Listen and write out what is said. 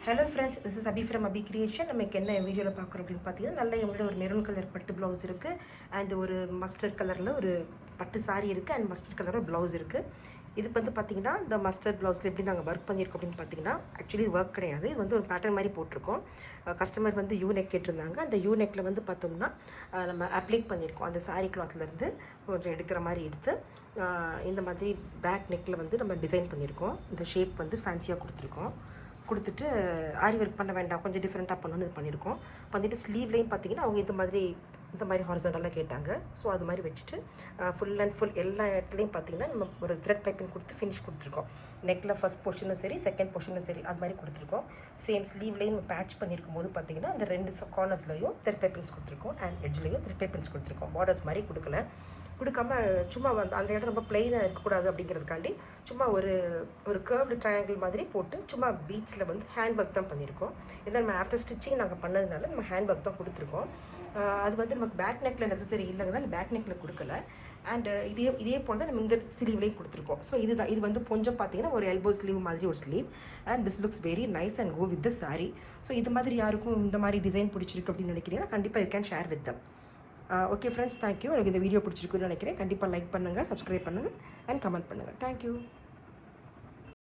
Hello friends, this is Abhi from Abhi creation. நமக்கு என்ன வீடியோவில் பார்க்குறோம் அப்படின்னு பார்த்தீங்கன்னா, நல்ல எங்களோட ஒரு மெரூன் கலர் பட்டு ப்ளவுஸ் இருக்குது அண்ட் ஒரு மஸ்டர்ட் கலரில் ஒரு பட்டு சாரி இருக்குது அண்ட் மஸ்டர்ட் கலரில் ப்ளவுஸ் இருக்குது. இதுக்கு வந்து பார்த்தீங்கன்னா, இந்த மஸ்டர்ட் ப்ளவுஸில் எப்படி நாங்கள் ஒர்க் பண்ணியிருக்கோம் அப்படின்னு பார்த்தீங்கன்னா, ஆக்சுவலி ஒர்க் கிடையாது. இது வந்து ஒரு பேட்டர்ன் மாதிரி போட்டிருக்கோம். கஸ்டமர் வந்து யூ நெக் கேட்டிருந்தாங்க. அந்த யூ நெக்கில் வந்து பார்த்தோம்னா நம்ம அப்ளிக் பண்ணியிருக்கோம். அந்த சாரீ கிளாத்லேருந்து கொஞ்சம் எடுக்கிற மாதிரி எடுத்து இந்த மாதிரி பேக் நெக்கில் வந்து நம்ம டிசைன் பண்ணியிருக்கோம். இந்த ஷேப் வந்து ஃபேன்சியாக கொடுத்துட்டு ஆரி ஒர்க் பண்ண வேண்டாம், கொஞ்சம் டிஃப்ரெண்ட்டாக பண்ணணும்னு இது பண்ணியிருக்கோம். பண்ணிவிட்டு ஸ்லீவ்லேயும் பார்த்தீங்கன்னா அவங்க இந்த மாதிரி ஹாரிசான்டலாக கேட்டாங்க. ஸோ அது மாதிரி வச்சுட்டு ஃபுல் அண்ட் ஃபுல் எல்லா இடத்துலையும் பார்த்தீங்கன்னா நம்ம ஒரு த்ரெட் பைப்பிங் கொடுத்து ஃபினிஷ் கொடுத்துருக்கோம். நெக்கில் ஃபஸ்ட் போர்ஷனும் சரி, செகண்ட் போர்ஷனும் சரி, அது மாதிரி கொடுத்துருக்கோம். சேம் ஸ்லீவ்லேயும் பேட்ச் பண்ணியிருக்கும் போது பார்த்தீங்கன்னா அந்த ரெண்டு கார்னர்ஸ்லையும் த்ரெட் பைப்பிங்ஸ் கொடுத்துருக்கோம் அண்ட் எட்ஜ்லேயும் த்ரெட் பைப்பிங்ஸ் கொடுத்துருக்கோம். பார்டர்ஸ் மாதிரி கொடுக்காம சும்மா வந்து அந்த இடம் ரொம்ப பிளெயினாக இருக்கக்கூடாது அப்படிங்கிறதுக்காண்டி சும்மா ஒரு கர்வ்டு ட்ரையாங்கிள் மாதிரி போட்டு சும்மா பீட்ஸில் வந்து ஹேண்ட் ஒர்க் தான் பண்ணியிருக்கோம். இதை நம்ம ஆஃப்டர் ஸ்டிச்சிங் நாங்கள் பண்ணதுனால நம்ம ஹேண்ட் ஒர்க் தான் கொடுத்துருக்கோம். அது வந்து நமக்கு பேக் நெக்கில் நெசசரி இல்லைங்கிறதால பேக் நெக்கில் கொடுக்கல. அண்ட் இதே போல் தான் நம்ம இந்த ஸ்லீவ்லேயும் கொடுத்துருக்கோம். ஸோ இது வந்து கொஞ்சம் பார்த்தீங்கன்னா ஒரு எல்போ ஸ்லீவ் மாதிரி ஒரு sleeve and this looks very nice and go with the sari. So இது மாதிரி யாருக்கும் இந்த மாதிரி டிசைன் பிடிச்சிருக்கு அப்படின்னு நினைக்கிறீங்கன்னா கண்டிப்பாக you can share with them. Okay friends, thank you. எனக்கு இந்த வீடியோ பிடிச்சிருக்குன்னு நினைக்கிறேன். கண்டிப்பாக லைக் பண்ணுங்கள், சப்ஸ்கிரைப் பண்ணுங்கள் அண்ட் கமெண்ட் பண்ணுங்கள். தேங்க்யூ.